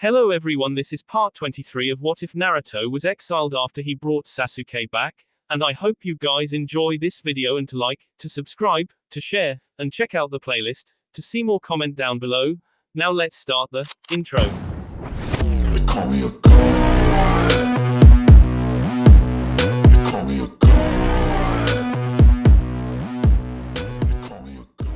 Hello everyone, this is part 23 of What If Naruto was exiled after he brought Sasuke back, and I hope you guys enjoy this video and to like, to subscribe, to share, and check out the playlist, to see more comment down below. Now let's start the intro. They call me a god. They call me a god. They call me a god.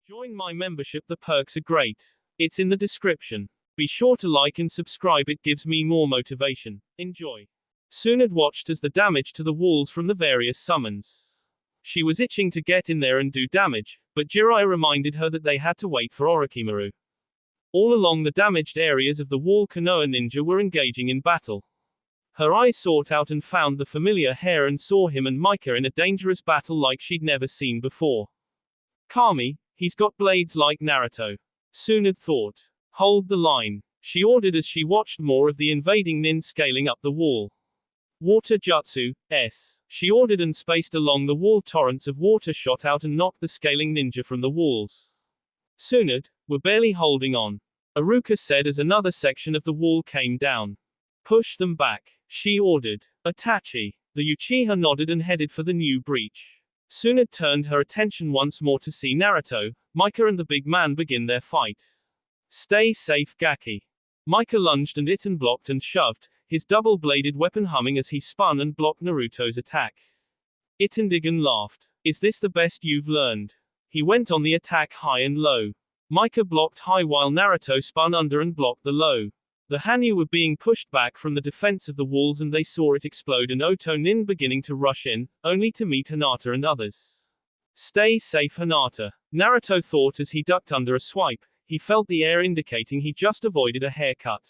Join my membership, the perks are great. It's in the description. Be sure to like and subscribe, it gives me more motivation. Enjoy. Tsunade watched as the damage to the walls from the various summons. She was itching to get in there and do damage, but Jiraiya reminded her that they had to wait for Orochimaru. All along the damaged areas of the wall, Konoha ninja were engaging in battle. Her eyes sought out and found the familiar hair and saw him and Mika in a dangerous battle like she'd never seen before. Kami, he's got blades like Naruto. Tsunade thought. Hold the line, she ordered as she watched more of the invading nin scaling up the wall. Water jutsu, she ordered, and spaced along the wall. Torrents of water shot out and knocked the scaling ninja from the walls. Tsunade, we're barely holding on, Iruka said as another section of the wall came down. Push them back, she ordered. Itachi, the Uchiha, nodded and headed for the new breach. Tsunade turned her attention once more to see Naruto, Mika and the big man begin their fight. Stay safe, Gaki. Mika lunged and Iten blocked and shoved, his double-bladed weapon humming as he spun and blocked Naruto's attack. Itendigan laughed. Is this the best you've learned? He went on the attack high and low. Mika blocked high while Naruto spun under and blocked the low. The Hanyu were being pushed back from the defense of the walls and they saw it explode and Oto Nin beginning to rush in, only to meet Hinata and others. Stay safe, Hinata, Naruto thought as he ducked under a swipe. He felt the air indicating he just avoided a haircut.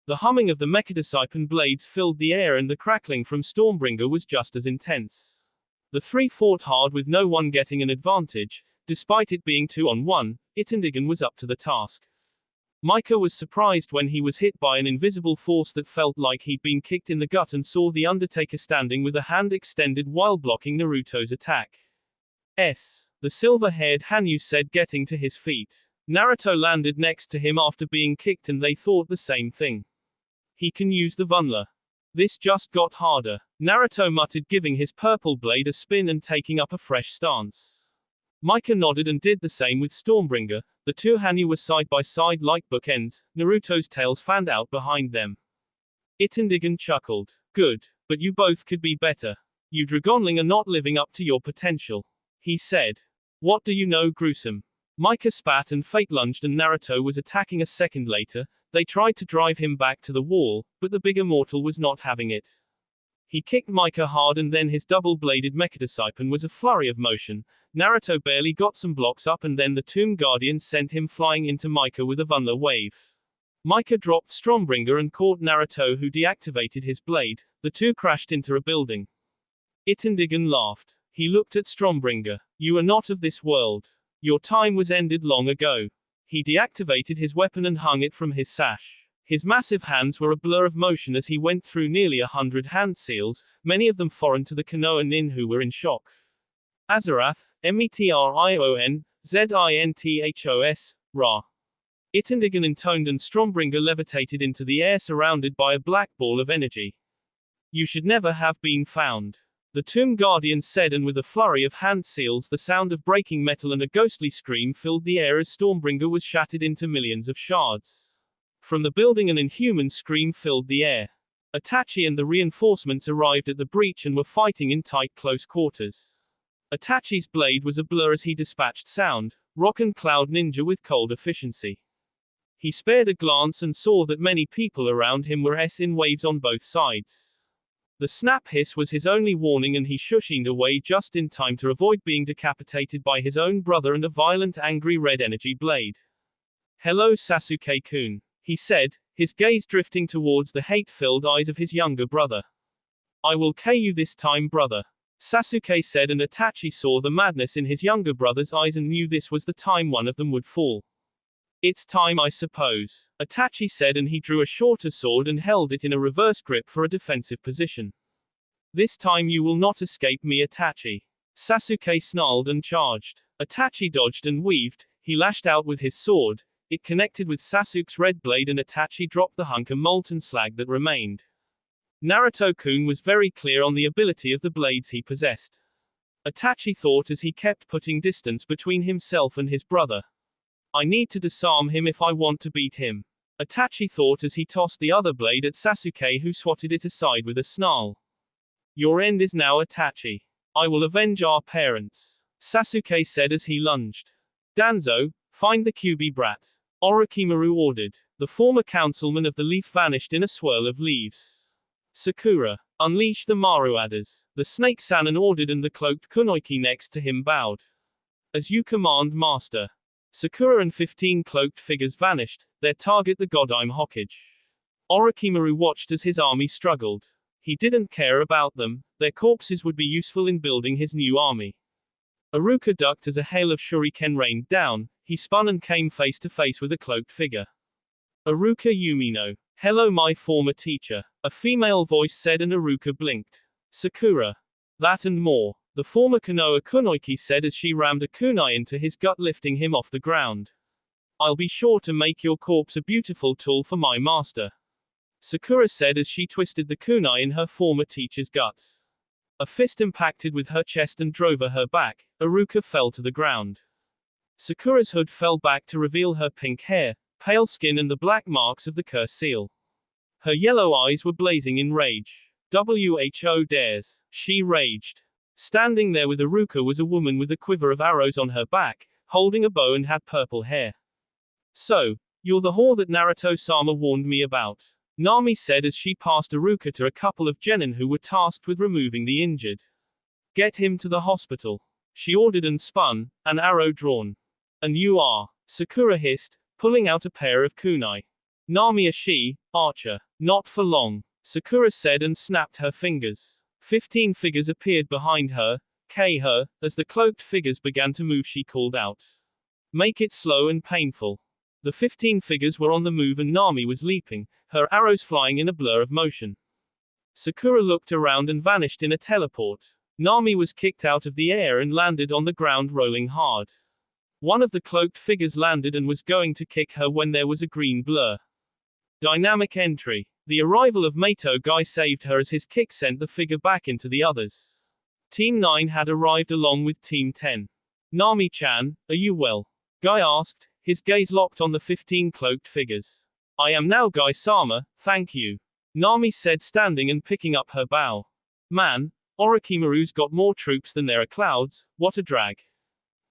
The humming of the Mechadisciple blades filled the air and the crackling from Stormbringer was just as intense. The three fought hard with no one getting an advantage. Despite it being 2-on-1, Itendigan was up to the task. Mika was surprised when he was hit by an invisible force that felt like he'd been kicked in the gut and saw the Undertaker standing with a hand extended while blocking Naruto's attack. The silver-haired Hanyu said, getting to his feet. Naruto landed next to him after being kicked and they thought the same thing. He can use the Vunla. This just got harder, Naruto muttered, giving his purple blade a spin and taking up a fresh stance. Mika nodded and did the same with Stormbringer. The two Hanyu were side by side like bookends, Naruto's tails fanned out behind them. Itendigan chuckled. Good, but you both could be better. You Dragonling are not living up to your potential, he said. What do you know, gruesome? Mika spat and fake lunged and Naruto was attacking a second later. They tried to drive him back to the wall, but the bigger mortal was not having it. He kicked Mika hard and then his double-bladed Mechadisciple was a flurry of motion. Naruto barely got some blocks up and then the Tomb Guardian sent him flying into Mika with a Vunla wave. Mika dropped Stormbringer and caught Naruto, who deactivated his blade. The two crashed into a building. Itendigan laughed. He looked at Stormbringer. You are not of this world. Your time was ended long ago. He deactivated his weapon and hung it from his sash. His massive hands were a blur of motion as he went through nearly 100 hand seals, many of them foreign to the Konoha nin who were in shock. Azarath, Metrion, Zinthos, Ra. Itendigan intoned and Stormbringer levitated into the air surrounded by a black ball of energy. You should never have been found, the Tomb Guardian said, and with a flurry of hand seals the sound of breaking metal and a ghostly scream filled the air as Stormbringer was shattered into millions of shards. From the building an inhuman scream filled the air. Itachi and the reinforcements arrived at the breach and were fighting in tight close quarters. Itachi's blade was a blur as he dispatched sound, rock and cloud ninja with cold efficiency. He spared a glance and saw that many people around him were in waves on both sides. The snap hiss was his only warning and he shushined away just in time to avoid being decapitated by his own brother and a violent angry red energy blade. Hello, Sasuke-kun, he said, his gaze drifting towards the hate-filled eyes of his younger brother. I will kill you this time, brother, Sasuke said, and Itachi saw the madness in his younger brother's eyes and knew this was the time one of them would fall. It's time, I suppose, Itachi said, and he drew a shorter sword and held it in a reverse grip for a defensive position. This time you will not escape me, Itachi, Sasuke snarled and charged. Itachi dodged and weaved. He lashed out with his sword. It connected with Sasuke's red blade and Itachi dropped the hunk of molten slag that remained. Naruto-kun was very clear on the ability of the blades he possessed. Itachi thought as he kept putting distance between himself and his brother. I need to disarm him if I want to beat him. Itachi thought as he tossed the other blade at Sasuke, who swatted it aside with a snarl. Your end is now, Itachi. I will avenge our parents, Sasuke said as he lunged. Danzo, find the Kyuubi brat, Orochimaru ordered. The former councilman of the leaf vanished in a swirl of leaves. Sakura, unleash the Maruadas, the snake Sannin ordered, and the cloaked kunoichi next to him bowed. As you command, master. Sakura and 15 cloaked figures vanished, their target the Godime Hokage. Orochimaru watched as his army struggled. He didn't care about them, their corpses would be useful in building his new army. Iruka ducked as a hail of shuriken rained down, he spun and came face to face with a cloaked figure. Iruka Yumino. Hello my former teacher, a female voice said, and Iruka blinked. Sakura. That and more, the former Konoha kunoichi said as she rammed a kunai into his gut, lifting him off the ground. I'll be sure to make your corpse a beautiful tool for my master, Sakura said as she twisted the kunai in her former teacher's gut. A fist impacted with her chest and drove her back. Iruka fell to the ground. Sakura's hood fell back to reveal her pink hair, pale skin, and the black marks of the curse seal. Her yellow eyes were blazing in rage. Who dares? She raged. Standing there with Iruka was a woman with a quiver of arrows on her back, holding a bow, and had purple hair. So, you're the whore that Naruto-sama warned me about, Nami said as she passed Iruka to a couple of genin who were tasked with removing the injured. Get him to the hospital, she ordered, and spun, an arrow drawn. And you are, Sakura hissed, pulling out a pair of kunai. Nami a she, archer. Not for long, Sakura said and snapped her fingers. 15 figures appeared behind her, her, as the cloaked figures began to move she called out. Make it slow and painful. The 15 figures were on the move and Nami was leaping, her arrows flying in a blur of motion. Sakura looked around and vanished in a teleport. Nami was kicked out of the air and landed on the ground rolling hard. One of the cloaked figures landed and was going to kick her when there was a green blur. Dynamic entry. The arrival of Mato Guy saved her as his kick sent the figure back into the others. Team 9 had arrived along with Team 10. Nami-chan, are you well? Guy asked, his gaze locked on the 15 cloaked figures. I am now Guy-sama, thank you, Nami said, standing and picking up her bow. Man, Orochimaru's got more troops than there are clouds, what a drag.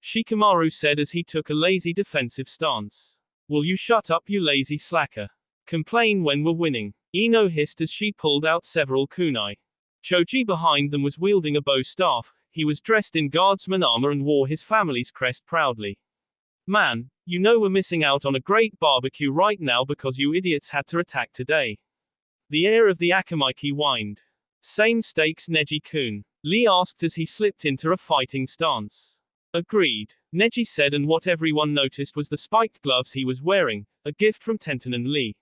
Shikamaru said as he took a lazy defensive stance. Will you shut up, you lazy slacker? Complain when we're winning. Ino hissed as she pulled out several kunai. Choji behind them was wielding a bow staff, he was dressed in guardsman armor and wore his family's crest proudly. Man, you know we're missing out on a great barbecue right now because you idiots had to attack today. The heir of the Akamaiki whined. Same stakes, Neji-kun, Lee asked as he slipped into a fighting stance. Agreed, Neji said, and what everyone noticed was the spiked gloves he was wearing, a gift from Tenten and Lee.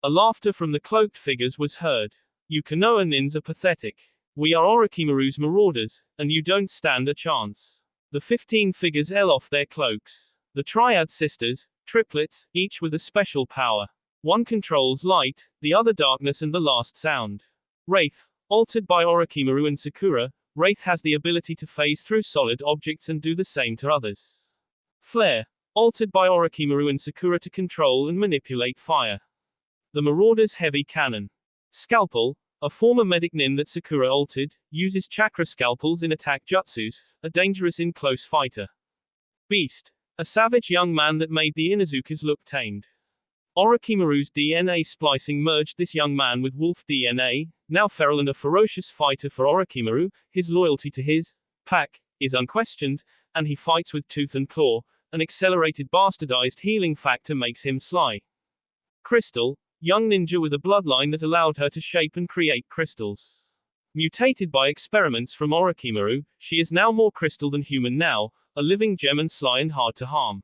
A laughter from the cloaked figures was heard. You Konoha nins are pathetic. We are Orochimaru's marauders, and you don't stand a chance. The 15 figures fell off their cloaks. The Triad sisters, triplets, each with a special power. One controls light, the other darkness, and the last sound. Wraith, altered by Orochimaru and Sakura, Wraith has the ability to phase through solid objects and do the same to others. Flare, altered by Orochimaru and Sakura to control and manipulate fire. The Marauder's heavy cannon. Scalpel, a former medic nin that Sakura altered, uses chakra scalpels in attack jutsus, a dangerous in close fighter. Beast, a savage young man that made the Inazukas look tamed. Orochimaru's DNA splicing merged this young man with wolf DNA, now feral and a ferocious fighter for Orochimaru. His loyalty to his pack is unquestioned, and he fights with tooth and claw. An accelerated bastardized healing factor makes him sly. Crystal, young ninja with a bloodline that allowed her to shape and create crystals. Mutated by experiments from Orochimaru, she is now more crystal than human now, a living gem and sly and hard to harm.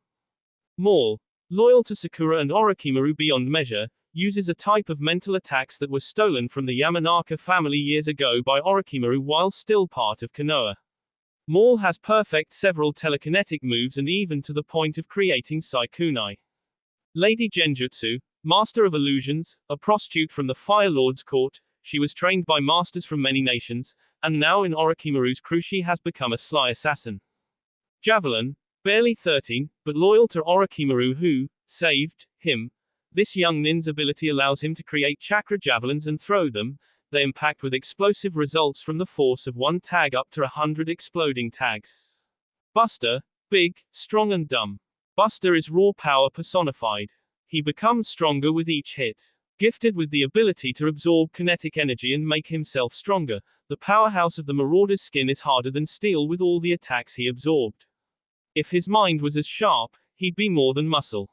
Maul, loyal to Sakura and Orochimaru beyond measure, uses a type of mental attacks that was stolen from the Yamanaka family years ago by Orochimaru while still part of Konoha. Maul has perfect several telekinetic moves and even to the point of creating Sai Kunai. Lady Genjutsu, master of illusions, a prostitute from the Fire Lord's court, she was trained by masters from many nations, and now in Orochimaru's crew she has become a sly assassin. Javelin, barely 13, but loyal to Orochimaru who saved him. This young nin's ability allows him to create chakra javelins and throw them. They impact with explosive results from the force of one tag up to 100 exploding tags. Buster, big, strong and dumb. Buster is raw power personified. He becomes stronger with each hit. Gifted with the ability to absorb kinetic energy and make himself stronger, the powerhouse of the Marauder's skin is harder than steel with all the attacks he absorbed. If his mind was as sharp, he'd be more than muscle.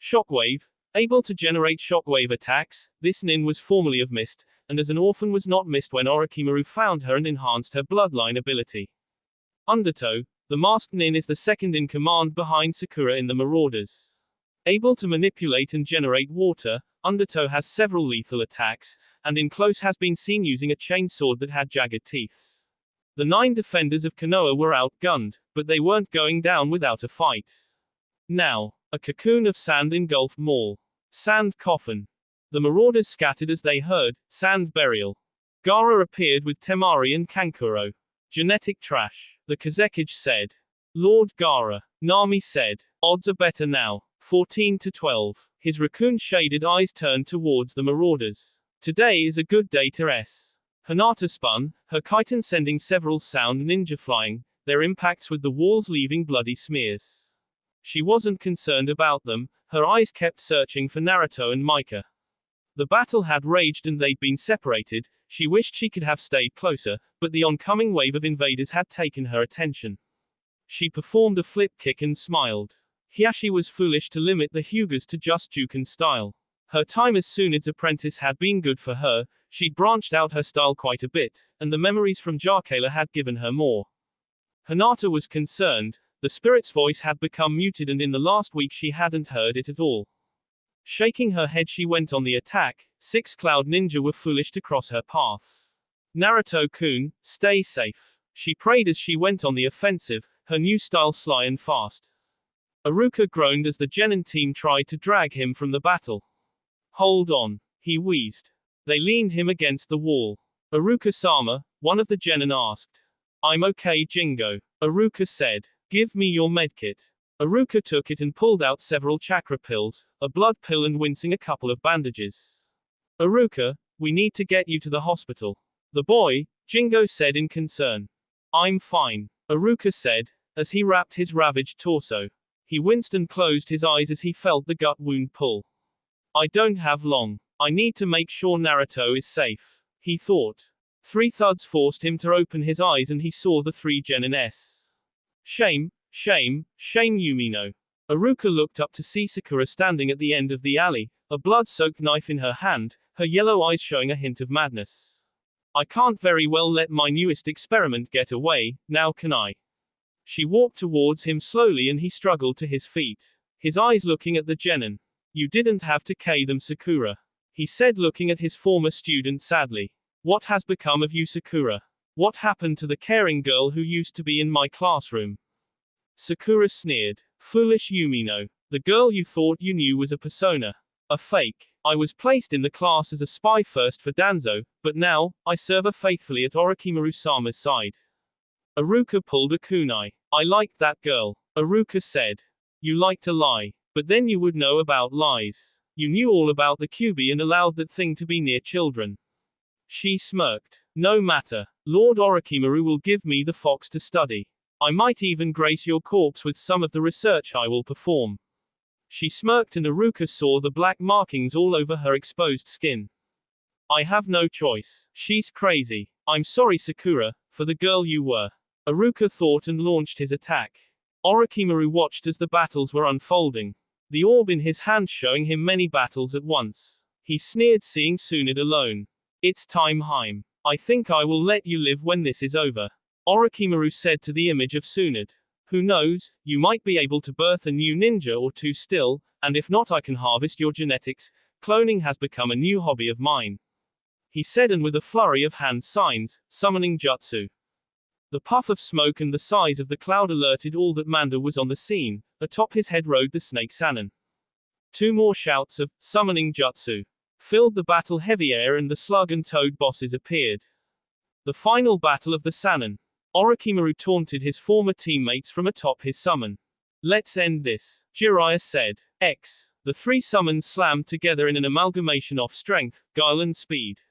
Shockwave, able to generate shockwave attacks, this nin was formerly of mist, and as an orphan was not missed when Orochimaru found her and enhanced her bloodline ability. Undertow, the masked nin is the second in command behind Sakura in the Marauders. Able to manipulate and generate water, Undertow has several lethal attacks, and in close has been seen using a chainsword that had jagged teeth. The 9 defenders of Konoha were outgunned, but they weren't going down without a fight. Now, a cocoon of sand engulfed Maul. Sand coffin. The Marauders scattered as they heard, sand burial. Gaara appeared with Temari and Kankuro. Genetic trash. The Kazekage said. Lord Gaara. Nami said. Odds are better now. 14 to 12. His raccoon-shaded eyes turned towards the Marauders. Today is a good day to S. Hinata spun, her chitin sending several sound ninja flying, their impacts with the walls leaving bloody smears. She wasn't concerned about them, her eyes kept searching for Naruto and Mika. The battle had raged and they'd been separated, she wished she could have stayed closer, but the oncoming wave of invaders had taken her attention. She performed a flip kick and smiled. Hiashi was foolish to limit the Hyugas to just Juken style. Her time as Tsunde's apprentice had been good for her, she'd branched out her style quite a bit, and the memories from Jarkala had given her more. Hinata was concerned, the spirit's voice had become muted and in the last week she hadn't heard it at all. Shaking her head she went on the attack, 6 Cloud Ninja were foolish to cross her path. Naruto-kun, stay safe. She prayed as she went on the offensive, her new style sly and fast. Iruka groaned as the Genin team tried to drag him from the battle. Hold on, he wheezed. They leaned him against the wall. Iruka-sama, one of the Genin asked. I'm okay Jingo. Iruka said. Give me your medkit. Iruka took it and pulled out several chakra pills, a blood pill and wincing a couple of bandages. Iruka, we need to get you to the hospital. The boy, Jingo said in concern. I'm fine. Iruka said, as he wrapped his ravaged torso. He winced and closed his eyes as he felt the gut wound pull. I don't have long. I need to make sure Naruto is safe, he thought. 3 thuds forced him to open his eyes and he saw the 3 Genins. Shame, shame, shame Yumino. Iruka looked up to see Sakura standing at the end of the alley, a blood-soaked knife in her hand, her yellow eyes showing a hint of madness. I can't very well let my newest experiment get away, now can I? She walked towards him slowly and he struggled to his feet. His eyes looking at the Genin. You didn't have to kill them Sakura. He said looking at his former student sadly. What has become of you Sakura? What happened to the caring girl who used to be in my classroom? Sakura sneered. Foolish Yumino. The girl you thought you knew was a persona. A fake. I was placed in the class as a spy first for Danzo, but now, I serve her faithfully at Orochimaru-sama's side. Iruka pulled a kunai. I liked that girl. Iruka said. You like to lie. But then you would know about lies. You knew all about the Kyuubi and allowed that thing to be near children. She smirked. No matter. Lord Orochimaru will give me the fox to study. I might even grace your corpse with some of the research I will perform. She smirked and Iruka saw the black markings all over her exposed skin. I have no choice. She's crazy. I'm sorry Sakura, for the girl you were. Iruka thought and launched his attack. Orochimaru watched as the battles were unfolding. The orb in his hand showing him many battles at once. He sneered seeing Tsunade alone. It's time Haim. I think I will let you live when this is over. Orochimaru said to the image of Tsunade. Who knows, you might be able to birth a new ninja or two still, and if not I can harvest your genetics. Cloning has become a new hobby of mine. He said and with a flurry of hand signs, summoning jutsu. The puff of smoke and the size of the cloud alerted all that Manda was on the scene. Atop his head rode the snake Sannin. Two more shouts of summoning jutsu filled the battle heavy air, and the slug and toad bosses appeared. The final battle of the Sannin. Orochimaru taunted his former teammates from atop his summon. "Let's end this," Jiraiya said. The three summons slammed together in an amalgamation of strength, guile and speed.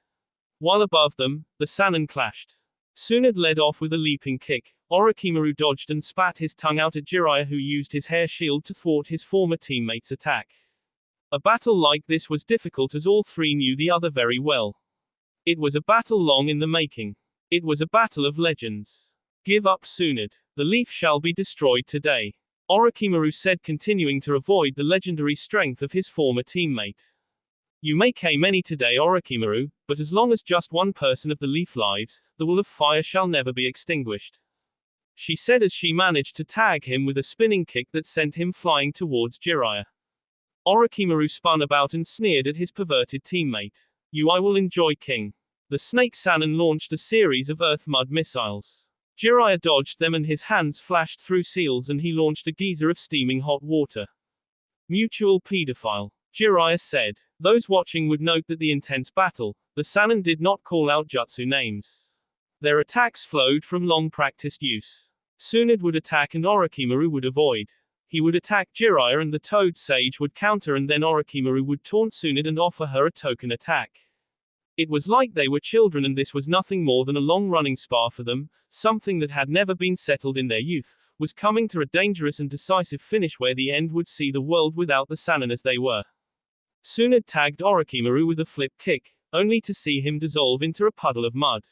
While above them, the Sannin clashed. Tsunade led off with a leaping kick. Orochimaru dodged and spat his tongue out at Jiraiya, who used his hair shield to thwart his former teammate's attack. A battle like this was difficult, as all three knew the other very well. It was a battle long in the making. It was a battle of legends. "Give up, Tsunade. The leaf shall be destroyed today," Orochimaru said, continuing to avoid the legendary strength of his former teammate. "You may kill many today, Orochimaru, but as long as just one person of the leaf lives, the will of fire shall never be extinguished," she said as she managed to tag him with a spinning kick that sent him flying towards Jiraiya. Orochimaru spun about and sneered at his perverted teammate. "I will enjoy king." The Snake Sannin launched a series of earth mud missiles. Jiraiya dodged them and his hands flashed through seals, and he launched a geyser of steaming hot water. "Mutual pedophile," Jiraiya said. Those watching would note that the intense battle, the Sannin did not call out jutsu names. Their attacks flowed from long practiced use. Tsunade would attack and Orochimaru would avoid. He would attack Jiraiya and the Toad Sage would counter, and then Orochimaru would taunt Tsunade and offer her a token attack. It was like they were children, and this was nothing more than a long-running spar for them. Something that had never been settled in their youth was coming to a dangerous and decisive finish where the end would see the world without the Sannin as they were. Tsunade tagged Orochimaru with a flip kick, only to see him dissolve into a puddle of mud.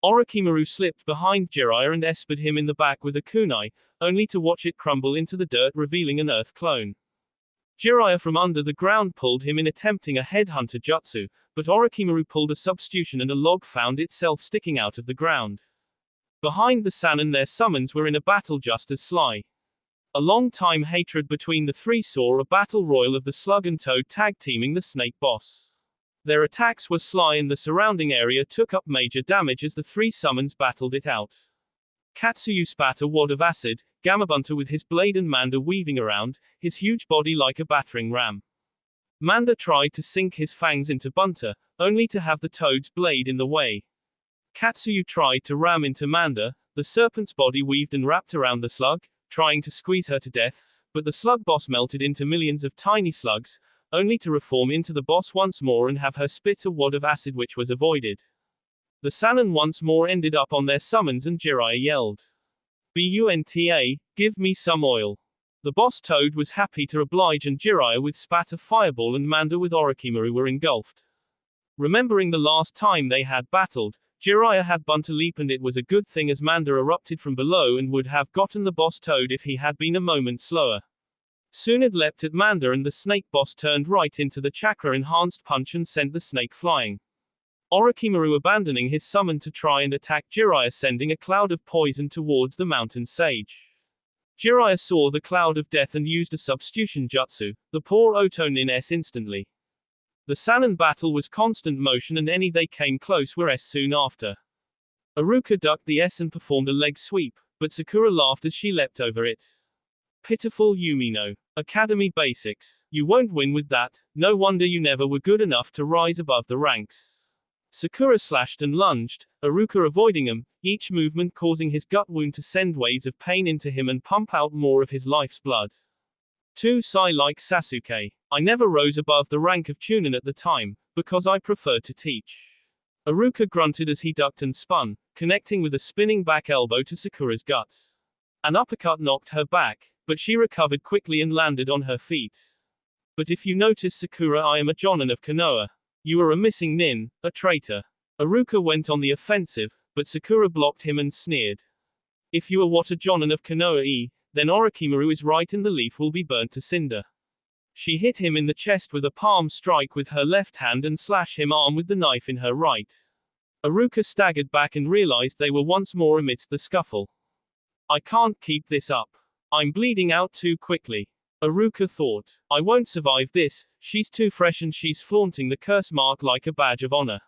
Orochimaru slipped behind Jiraiya and espered him in the back with a kunai, only to watch it crumble into the dirt, revealing an earth clone. Jiraiya from under the ground pulled him in, attempting a headhunter jutsu, but Orochimaru pulled a substitution and a log found itself sticking out of the ground. Behind the Sannin, their summons were in a battle just as sly. A long-time hatred between the three saw a battle royal of the Slug and Toad tag-teaming the Snake Boss. Their attacks were sly and the surrounding area took up major damage as the three summons battled it out. Katsuyu spat a wad of acid, Gamabunta with his blade and Manda weaving around, his huge body like a battering ram. Manda tried to sink his fangs into Bunta, only to have the Toad's blade in the way. Katsuyu tried to ram into Manda, the serpent's body weaved and wrapped around the slug, trying to squeeze her to death, but the slug boss melted into millions of tiny slugs, only to reform into the boss once more and have her spit a wad of acid, which was avoided. The Sannin once more ended up on their summons and Jiraiya yelled, "Bunta, give me some oil." The boss Toad was happy to oblige, and Jiraiya with spat a fireball and Manda with Orochimaru were engulfed. Remembering the last time they had battled, Jiraiya had Bunta leap, and it was a good thing as Manda erupted from below and would have gotten the boss Toad if he had been a moment slower. Tsunade leapt at Manda and the snake boss turned right into the chakra-enhanced punch and sent the snake flying. Orochimaru abandoning his summon to try and attack Jiraiya, sending a cloud of poison towards the mountain sage. Jiraiya saw the cloud of death and used a substitution jutsu, the poor Otonin S instantly. The Sannin battle was constant motion, and any they came close were S soon after. Iruka ducked the S and performed a leg sweep, but Sakura laughed as she leapt over it. Pitiful Yumino. Academy Basics. You won't win with that, no wonder you never were good enough to rise above the ranks. Sakura slashed and lunged, Iruka avoiding him, each movement causing his gut wound to send waves of pain into him and pump out more of his life's blood. Too sigh like Sasuke. I never rose above the rank of Chunin at the time, because I preferred to teach. Iruka grunted as he ducked and spun, connecting with a spinning back elbow to Sakura's gut. An uppercut knocked her back, but she recovered quickly and landed on her feet. But if you notice, Sakura, I am a Jonin of Konoha. You are a missing nin, a traitor. Iruka went on the offensive, but Sakura blocked him and sneered. If you are what a Jonin of Konoha, then Orochimaru is right and the leaf will be burnt to cinder. She hit him in the chest with a palm strike with her left hand and slashed him arm with the knife in her right. Iruka staggered back and realized they were once more amidst the scuffle. I can't keep this up. I'm bleeding out too quickly. Iruka thought. I won't survive this, she's too fresh and she's flaunting the curse mark like a badge of honor.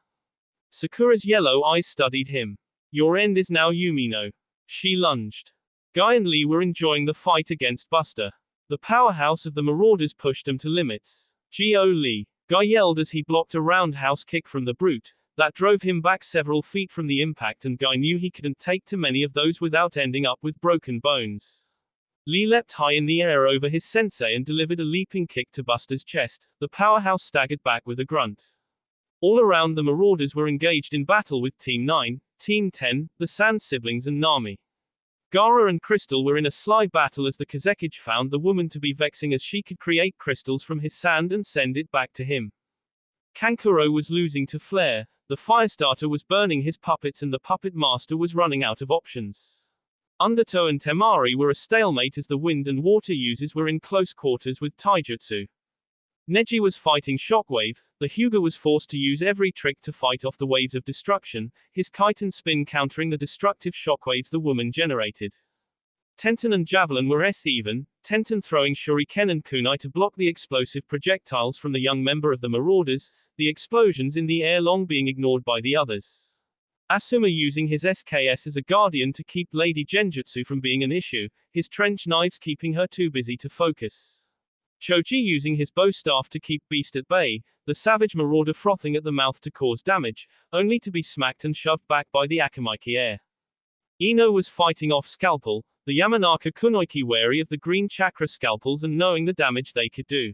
Sakura's yellow eyes studied him. Your end is now, Yumino. She lunged. Guy and Lee were enjoying the fight against Buster. The powerhouse of the Marauders pushed them to limits. Geo Lee. Guy yelled as he blocked a roundhouse kick from the brute. That drove him back several feet from the impact, and Guy knew he couldn't take too many of those without ending up with broken bones. Lee leapt high in the air over his sensei and delivered a leaping kick to Buster's chest. The powerhouse staggered back with a grunt. All around, the Marauders were engaged in battle with Team 9, Team 10, the Sand Siblings, and Nami. Gaara and Crystal were in a sly battle as the Kazekage found the woman to be vexing as she could create crystals from his sand and send it back to him. Kankuro was losing to Flare, the Firestarter was burning his puppets, and the Puppet Master was running out of options. Undertow and Temari were a stalemate as the wind and water users were in close quarters with Taijutsu. Neji was fighting Shockwave, the Hyuga was forced to use every trick to fight off the waves of destruction, his kite and spin countering the destructive shockwaves the woman generated. Tenten and Javelin were even, Tenten throwing shuriken and kunai to block the explosive projectiles from the young member of the Marauders, the explosions in the air long being ignored by the others. Asuma using his SKS as a guardian to keep Lady Genjutsu from being an issue, his trench knives keeping her too busy to focus. Choji using his bow staff to keep Beast at bay, the savage marauder frothing at the mouth to cause damage, only to be smacked and shoved back by the Akamaiki air. Ino was fighting off Scalpel, the Yamanaka Kunoiki wary of the green chakra scalpels and knowing the damage they could do.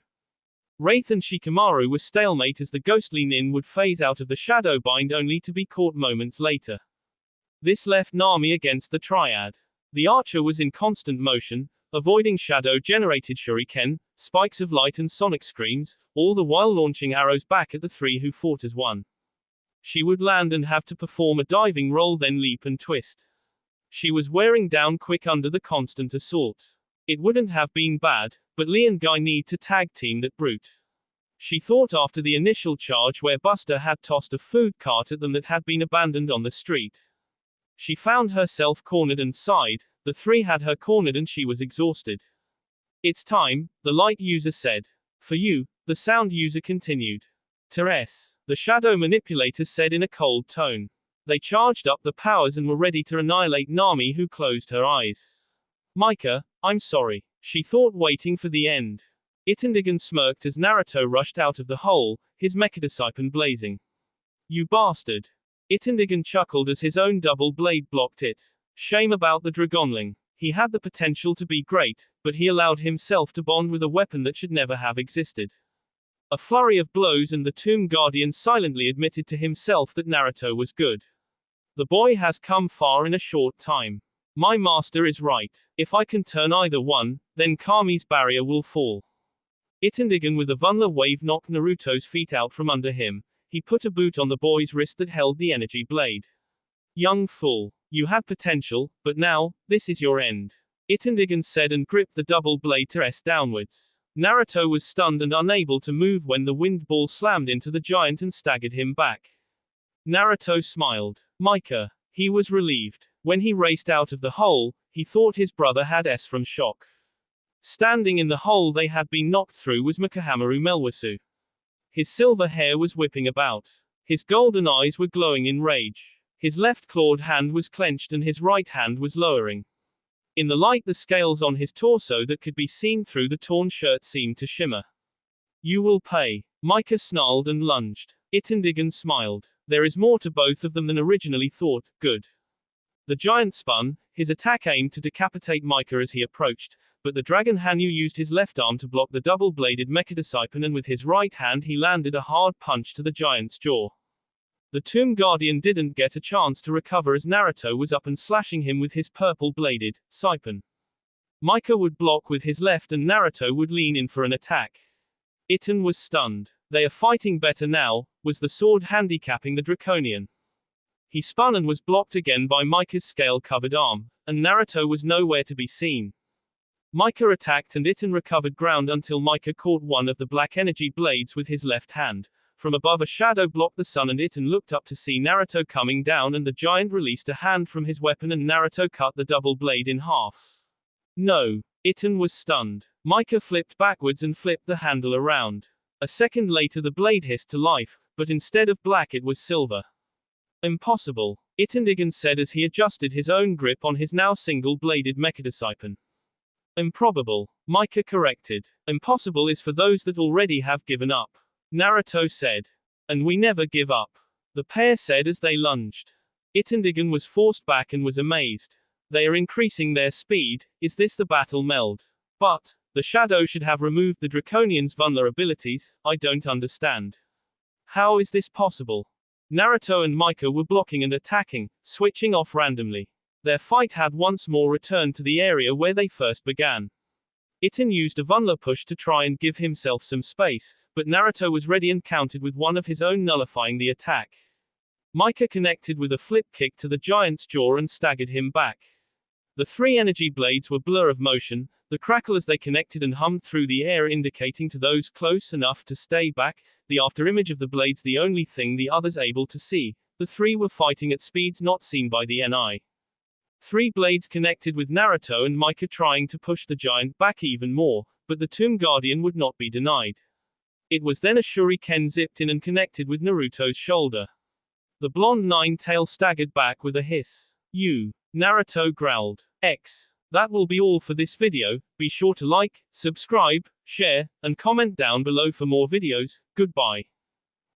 Wraith and Shikamaru were stalemate as the ghostly Nin would phase out of the shadow bind only to be caught moments later. This left Nami against the triad. The archer was in constant motion, avoiding shadow-generated shuriken, spikes of light and sonic screams, all the while launching arrows back at the three who fought as one. She would land and have to perform a diving roll, then leap and twist. She was wearing down quick under the constant assault. It wouldn't have been bad, but Lee and Guy need to tag team that brute. She thought after the initial charge where Buster had tossed a food cart at them that had been abandoned on the street. She found herself cornered and sighed. The three had her cornered and she was exhausted. It's time, the light user said. For you, the sound user continued. Teres, the shadow manipulator said in a cold tone. They charged up the powers and were ready to annihilate Nami, who closed her eyes. Micah, I'm sorry, she thought, waiting for the end. Itendigan smirked as Naruto rushed out of the hole, his mechadiscipline blazing. You bastard. Itendigan chuckled as his own double blade blocked it. Shame about the Dragonling. He had the potential to be great, but he allowed himself to bond with a weapon that should never have existed. A flurry of blows and the Tomb Guardian silently admitted to himself that Naruto was good. The boy has come far in a short time. My master is right. If I can turn either one, then Kami's barrier will fall. Itendigan with a Vunla wave knocked Naruto's feet out from under him. He put a boot on the boy's wrist that held the energy blade. Young fool. You had potential, but now, this is your end. Itendigan said and gripped the double blade to S downwards. Naruto was stunned and unable to move when the wind ball slammed into the giant and staggered him back. Naruto smiled. Micah. He was relieved. When he raced out of the hole, he thought his brother had S from shock. Standing in the hole they had been knocked through was Mikahamaru Melwasu. His silver hair was whipping about. His golden eyes were glowing in rage. His left clawed hand was clenched and his right hand was lowering. In the light, the scales on his torso that could be seen through the torn shirt seemed to shimmer. You will pay. Micah snarled and lunged. Itendigan smiled. There is more to both of them than originally thought. Good. The giant spun, his attack aimed to decapitate Micah as he approached, but the Dragon Hanyu used his left arm to block the double-bladed mechadiscipline and with his right hand he landed a hard punch to the giant's jaw. The Tomb Guardian didn't get a chance to recover as Naruto was up and slashing him with his purple-bladed siphon. Micah would block with his left and Naruto would lean in for an attack. Iten was stunned. They are fighting better now, was the sword handicapping the Draconian. He spun and was blocked again by Micah's scale-covered arm, and Naruto was nowhere to be seen. Micah attacked and Iten recovered ground until Micah caught one of the black energy blades with his left hand. From above a shadow blocked the sun and Iten looked up to see Naruto coming down and the giant released a hand from his weapon and Naruto cut the double blade in half. No. Iten was stunned. Micah flipped backwards and flipped the handle around. A second later the blade hissed to life, but instead of black it was silver. Impossible. Itendigan said as he adjusted his own grip on his now single-bladed mechadiscipline. Improbable. Micah corrected. Impossible is for those that already have given up. Naruto said. And we never give up. The pair said as they lunged. Itendigan was forced back and was amazed. They are increasing their speed, is this the battle meld? But, the shadow should have removed the Draconian's vulnerabilities, I don't understand. How is this possible? Naruto and Micah were blocking and attacking, switching off randomly. Their fight had once more returned to the area where they first began. Iten used a Vunla push to try and give himself some space, but Naruto was ready and countered with one of his own nullifying the attack. Micah connected with a flip kick to the giant's jaw and staggered him back. The three energy blades were blur of motion, the crackle as they connected and hummed through the air indicating to those close enough to stay back, the afterimage of the blades the only thing the others able to see. The three were fighting at speeds not seen by the NI. Three blades connected with Naruto and Micah trying to push the giant back even more, but the Tomb Guardian would not be denied. It was then a shuriken zipped in and connected with Naruto's shoulder. The blonde nine-tail staggered back with a hiss. You. Naruto growled. X. That will be all for this video. Be sure to like, subscribe, share, and comment down below for more videos. Goodbye.